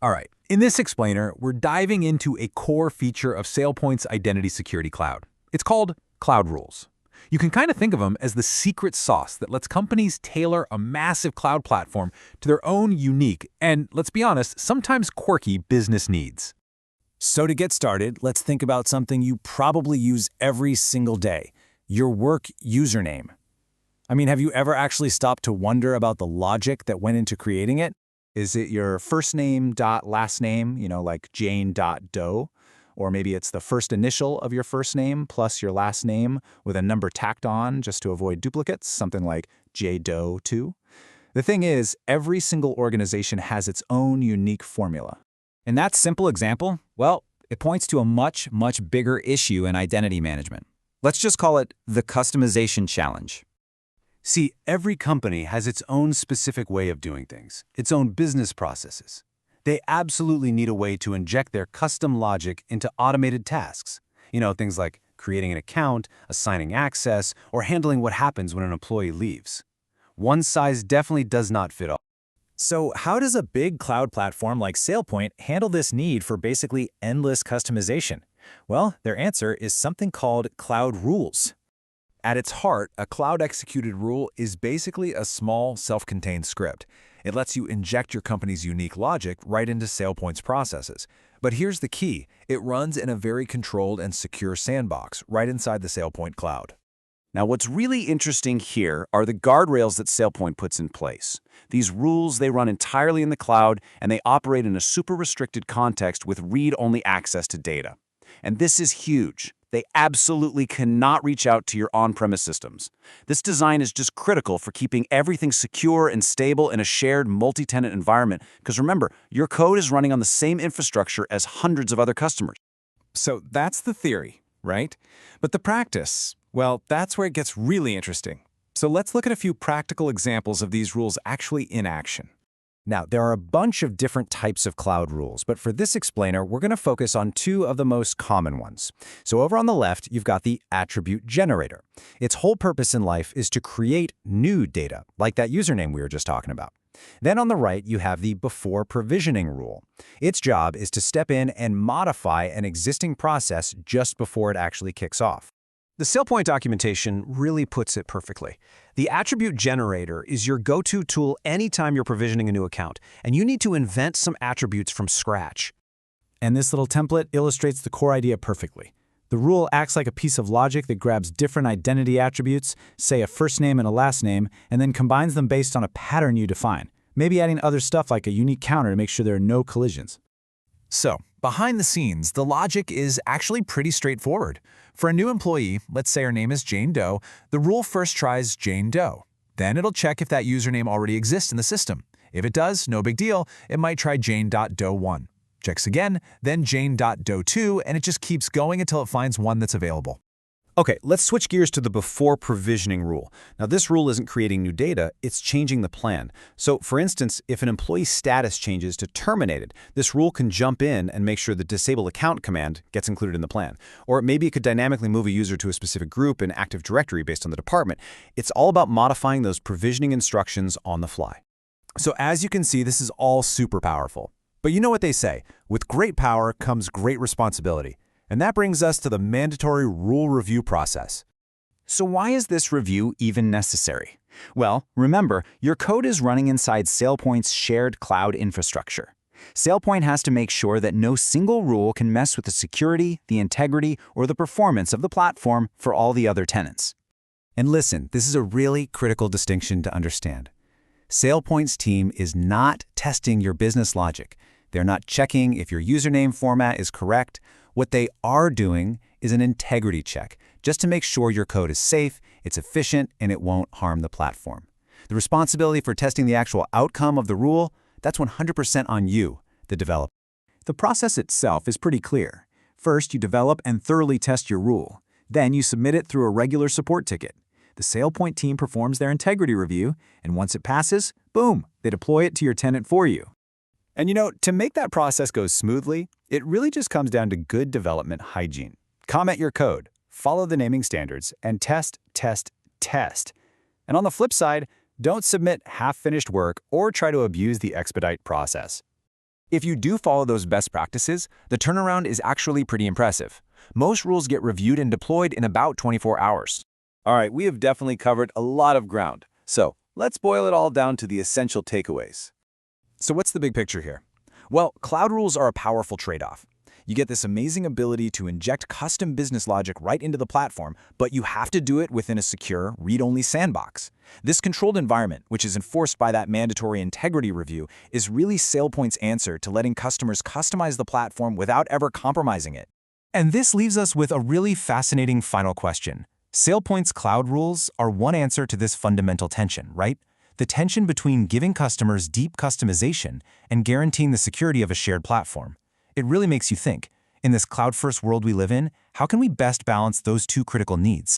All right, in this explainer, we're diving into a core feature of SailPoint's Identity Security Cloud. It's called Cloud Rules. You can kind of think of them as the secret sauce that lets companies tailor a massive cloud platform to their own unique and, let's be honest, sometimes quirky business needs. So to get started, let's think about something you probably use every single day, your work username. I mean, have you ever actually stopped to wonder about the logic that went into creating it? Is it your first name dot last name, like Jane.Doe? Or maybe it's the first initial of your first name plus your last name with a number tacked on just to avoid duplicates, something like JDoe2. The thing is, every single organization has its own unique formula. In that simple example, well, it points to a much, much bigger issue in identity management. Let's just call it the customization challenge. See, every company has its own specific way of doing things, its own business processes. They absolutely need a way to inject their custom logic into automated tasks. Things like creating an account, assigning access, or handling what happens when an employee leaves. One size definitely does not fit all. So how does a big cloud platform like SailPoint handle this need for basically endless customization? Well, their answer is something called Cloud Rules. At its heart, a cloud-executed rule is basically a small, self-contained script. It lets you inject your company's unique logic right into SailPoint's processes. But here's the key. It runs in a very controlled and secure sandbox right inside the SailPoint cloud. Now, what's really interesting here are the guardrails that SailPoint puts in place. These rules, they run entirely in the cloud, and they operate in a super restricted context with read-only access to data. And this is huge. They absolutely cannot reach out to your on-premise systems. This design is just critical for keeping everything secure and stable in a shared multi-tenant environment, because remember, your code is running on the same infrastructure as hundreds of other customers. So that's the theory, right? But the practice, well, that's where it gets really interesting. So let's look at a few practical examples of these rules actually in action. Now, there are a bunch of different types of cloud rules, but for this explainer, we're going to focus on two of the most common ones. So over on the left, you've got the attribute generator. Its whole purpose in life is to create new data, like that username we were just talking about. Then on the right, you have the before provisioning rule. Its job is to step in and modify an existing process just before it actually kicks off. The SailPoint documentation really puts it perfectly. The attribute generator is your go-to tool anytime you're provisioning a new account, and you need to invent some attributes from scratch. And this little template illustrates the core idea perfectly. The rule acts like a piece of logic that grabs different identity attributes, say a first name and a last name, and then combines them based on a pattern you define, maybe adding other stuff like a unique counter to make sure there are no collisions. So, behind the scenes, the logic is actually pretty straightforward. For a new employee, let's say her name is Jane Doe, the rule first tries Jane Doe. Then it'll check if that username already exists in the system. If it does, no big deal, it might try Jane.Doe1. Checks again, then Jane.Doe2, and it just keeps going until it finds one that's available. Okay, let's switch gears to the before provisioning rule. Now, this rule isn't creating new data, it's changing the plan. So, for instance, if an employee's status changes to terminated, this rule can jump in and make sure the disable account command gets included in the plan. Or maybe it could dynamically move a user to a specific group in Active Directory based on the department. It's all about modifying those provisioning instructions on the fly. So, as you can see, this is all super powerful. But you know what they say, with great power comes great responsibility. And that brings us to the mandatory rule review process. So why is this review even necessary? Well, remember, your code is running inside SailPoint's shared cloud infrastructure. SailPoint has to make sure that no single rule can mess with the security, the integrity, or the performance of the platform for all the other tenants. And listen, this is a really critical distinction to understand. SailPoint's team is not testing your business logic. They're not checking if your username format is correct. What they are doing is an integrity check, just to make sure your code is safe, it's efficient, and it won't harm the platform. The responsibility for testing the actual outcome of the rule, that's 100% on you, the developer. The process itself is pretty clear. First, you develop and thoroughly test your rule. Then you submit it through a regular support ticket. The SailPoint team performs their integrity review, and once it passes, boom, they deploy it to your tenant for you. And to make that process go smoothly, it really just comes down to good development hygiene. Comment your code, follow the naming standards, and test, test, test. And on the flip side, don't submit half-finished work or try to abuse the expedite process. If you do follow those best practices, the turnaround is actually pretty impressive. Most rules get reviewed and deployed in about 24 hours. All right, we have definitely covered a lot of ground. So let's boil it all down to the essential takeaways. So what's the big picture here? Well, cloud rules are a powerful trade-off. You get this amazing ability to inject custom business logic right into the platform, but you have to do it within a secure, read-only sandbox. This controlled environment, which is enforced by that mandatory integrity review, is really SailPoint's answer to letting customers customize the platform without ever compromising it. And this leaves us with a really fascinating final question. SailPoint's cloud rules are one answer to this fundamental tension, right? The tension between giving customers deep customization and guaranteeing the security of a shared platform. It really makes you think, in this cloud-first world we live in, how can we best balance those two critical needs?